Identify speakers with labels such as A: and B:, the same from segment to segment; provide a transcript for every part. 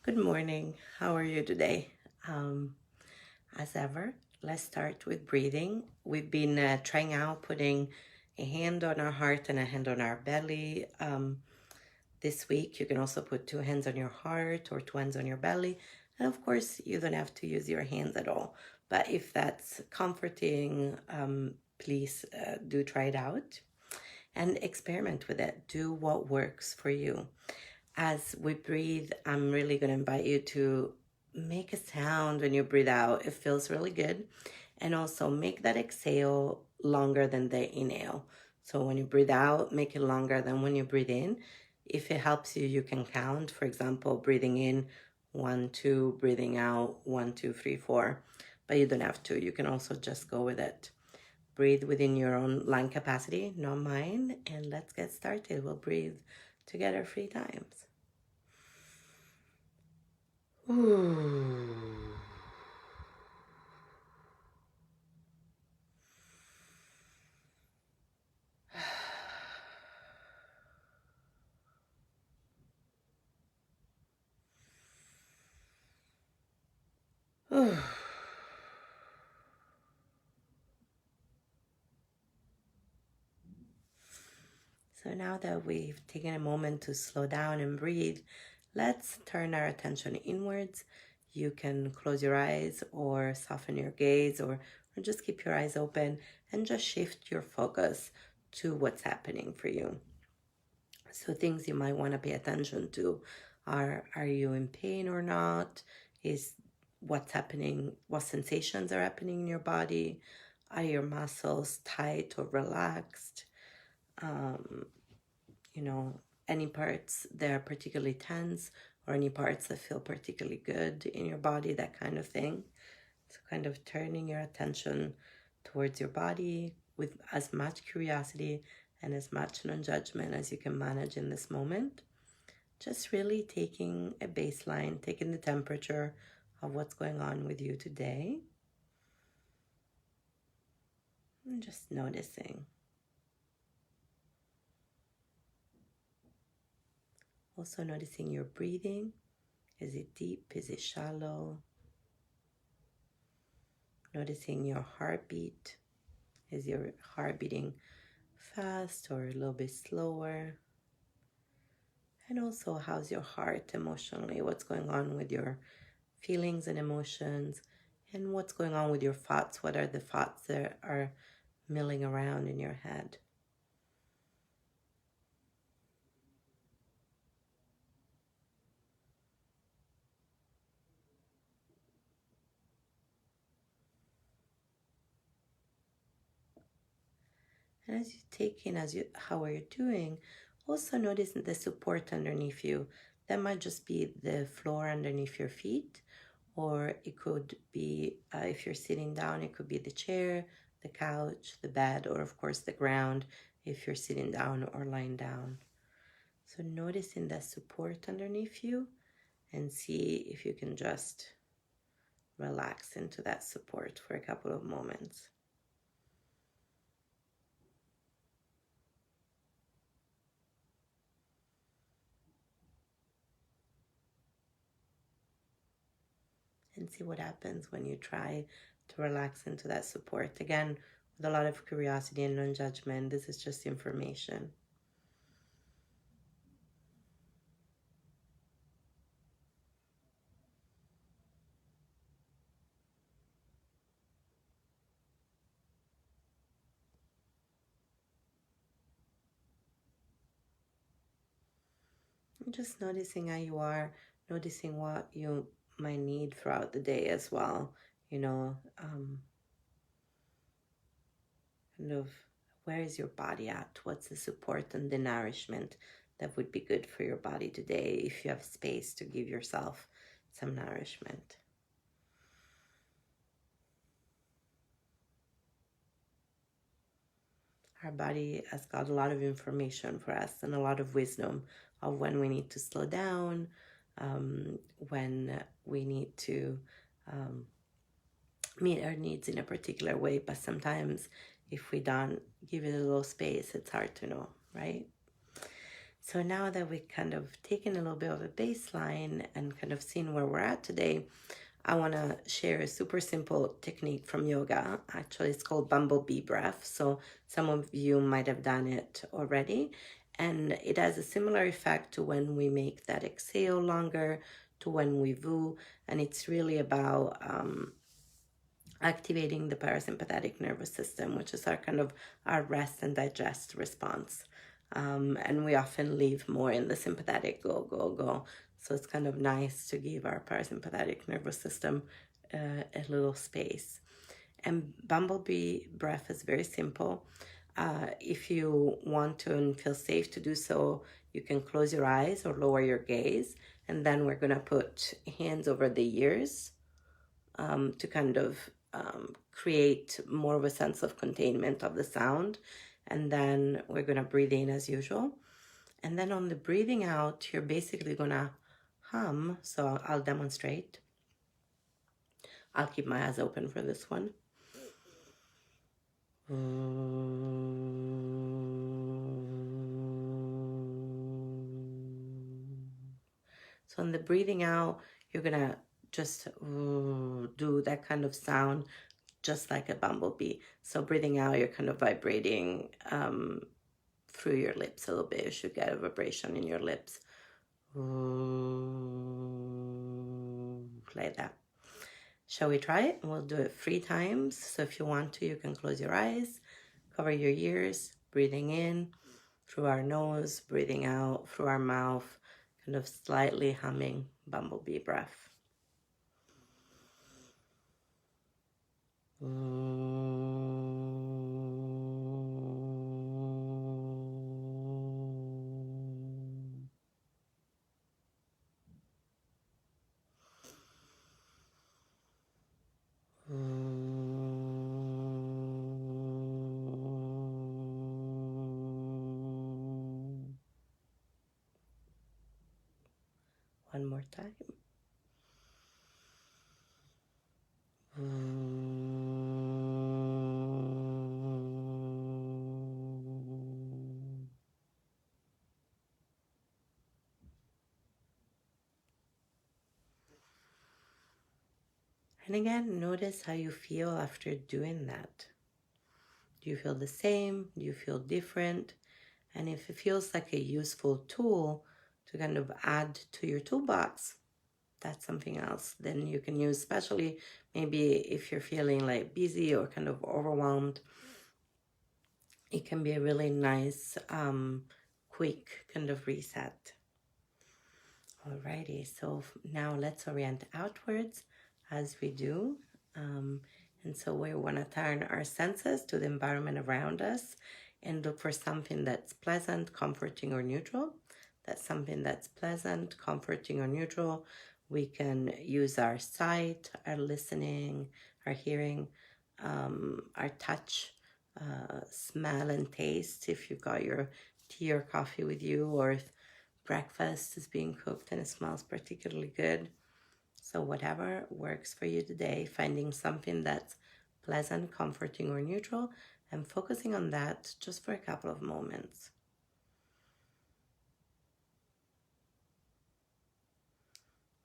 A: Good morning. How are you today? Um, as ever, let's start with breathing. We've been trying out putting a hand on our heart and a hand on our belly. This week, you can also put two hands on your heart or two hands on your belly. And of course, you don't have to use your hands at all. But if that's comforting, please do try it out and experiment with it. Do what works for you. As we breathe, I'm really going to invite you to make a sound when you breathe out. It feels really good. And also make that exhale longer than the inhale. So when you breathe out, make it longer than when you breathe in. If it helps you, you can count. For example, breathing in 1, 2, breathing out 1, 2, 3, 4. But you don't have to. You can also just go with it. Breathe within your own lung capacity, not mine. And let's get started. We'll breathe together 3 times. Ooh. Ooh. So now that we've taken a moment to slow down and breathe, let's turn our attention inwards. You can close your eyes or soften your gaze or just keep your eyes open and just shift your focus to what's happening for you. So things you might want to pay attention to are you in pain or not? Is what's happening, what sensations are happening in your body? Are your muscles tight or relaxed? Um, any parts that are particularly tense or any parts that feel particularly good in your body, that kind of thing. So kind of turning your attention towards your body with as much curiosity and as much non-judgment as you can manage in this moment. Just really taking a baseline, taking the temperature of what's going on with you today. And just noticing. Also noticing your breathing. Is it deep? Is it shallow? Noticing your heartbeat. Is your heart beating fast or a little bit slower? And also, how's your heart emotionally? What's going on with your feelings and emotions? And what's going on with your thoughts? What are the thoughts that are milling around in your head? And as you take in, how are you doing? Also notice the support underneath you. That might just be the floor underneath your feet, or it could be, if you're sitting down, it could be the chair, the couch, the bed, or of course the ground if you're sitting down or lying down. So noticing that support underneath you and see if you can just relax into that support for a couple of moments. And see what happens when you try to relax into that support. Again, with a lot of curiosity and non-judgment, this is just information. And just noticing how you are, noticing what you might need throughout the day as well. Kind of where is your body at? What's the support and the nourishment that would be good for your body today if you have space to give yourself some nourishment? Our body has got a lot of information for us and a lot of wisdom of when we need to slow down, when we need to meet our needs in a particular way. But sometimes if we don't give it a little space, it's hard to know, right? So now that we kind of taken a little bit of a baseline and kind of seen where we're at today, I want to share a super simple technique from yoga. Actually, it's called Bumblebee breath. So some of you might have done it already. And it has a similar effect to when we make that exhale longer, to when we woo. And it's really about activating the parasympathetic nervous system, which is our kind of our rest and digest response. And we often leave more in the sympathetic go, go, go. So it's kind of nice to give our parasympathetic nervous system a little space. And Bumblebee breath is very simple. If you want to and feel safe to do so, you can close your eyes or lower your gaze. And then we're going to put hands over the ears to kind of create more of a sense of containment of the sound. And then we're going to breathe in as usual. And then on the breathing out, you're basically going to hum. So I'll demonstrate. I'll keep my eyes open for this one. So on the breathing out, you're going to just do that kind of sound just like a bumblebee. So breathing out, you're kind of vibrating through your lips a little bit. You should get a vibration in your lips. Like that. Shall we try it? We'll do it 3 times. So if you want to, you can close your eyes, cover your ears, breathing in through our nose, breathing out through our mouth, kind of slightly humming bumblebee breath. One more time. And again, notice how you feel after doing that. Do you feel the same? Do you feel different? And if it feels like a useful tool to kind of add to your toolbox, that's something else. Then you can use, especially maybe if you're feeling like busy or kind of overwhelmed. It can be a really nice, quick kind of reset. Alrighty, so now let's orient outwards as we do. And so we want to turn our senses to the environment around us and look for something that's pleasant, comforting, or neutral. That's something that's pleasant, comforting, or neutral. We can use our sight, our listening, our hearing, our touch, smell and taste if you've got your tea or coffee with you, or if breakfast is being cooked and it smells particularly good. So whatever works for you today, finding something that's pleasant, comforting, or neutral, and focusing on that just for a couple of moments.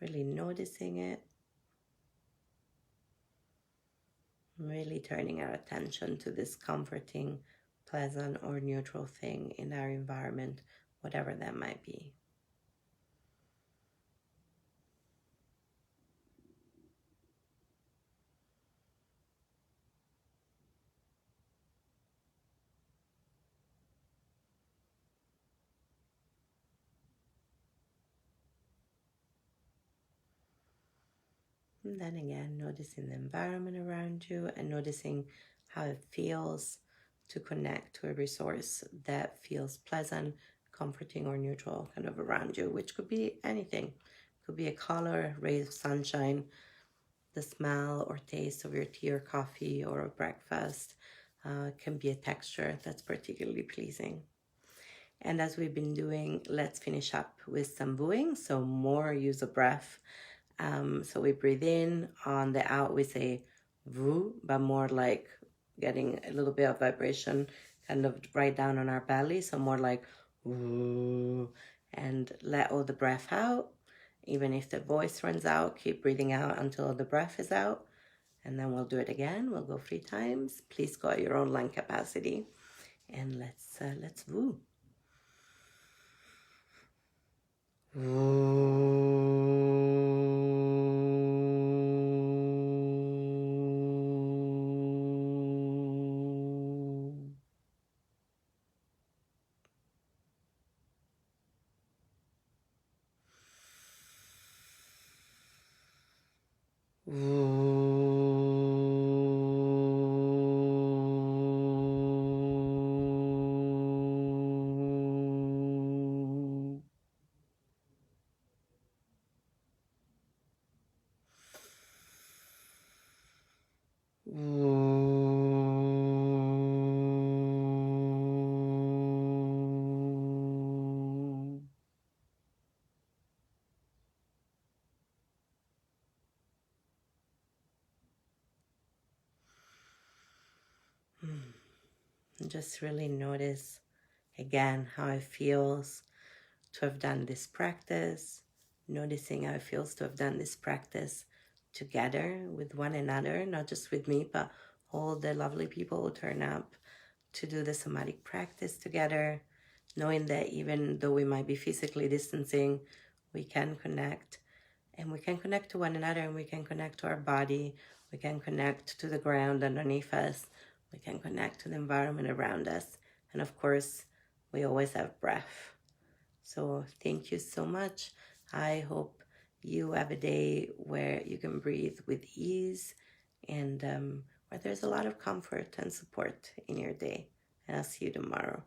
A: Really noticing it. Really turning our attention to this comforting, pleasant, or neutral thing in our environment, whatever that might be. And then again, noticing the environment around you and noticing how it feels to connect to a resource that feels pleasant, comforting, or neutral kind of around you, which could be anything. It could be a color, ray of sunshine, the smell or taste of your tea or coffee or a breakfast. Can be a texture that's particularly pleasing. And as we've been doing, let's finish up with some wooing, so more use of breath. So we breathe in, on the out we say woo, but more like getting a little bit of vibration kind of right down on our belly. So more like Ooh. And let all the breath out. Even if the voice runs out, keep breathing out until the breath is out. And then we'll do it again. We'll go 3 times. Please go at your own lung capacity. And let's woo. Just really notice again how it feels to have done this practice, noticing how it feels to have done this practice together with one another, not just with me, but all the lovely people who turn up to do the somatic practice together, knowing that even though we might be physically distancing, we can connect, and we can connect to one another, and we can connect to our body, we can connect to the ground underneath us, we can connect to the environment around us, and of course, we always have breath. So thank you so much. I hope you have a day where you can breathe with ease and where there's a lot of comfort and support in your day. And I'll see you tomorrow.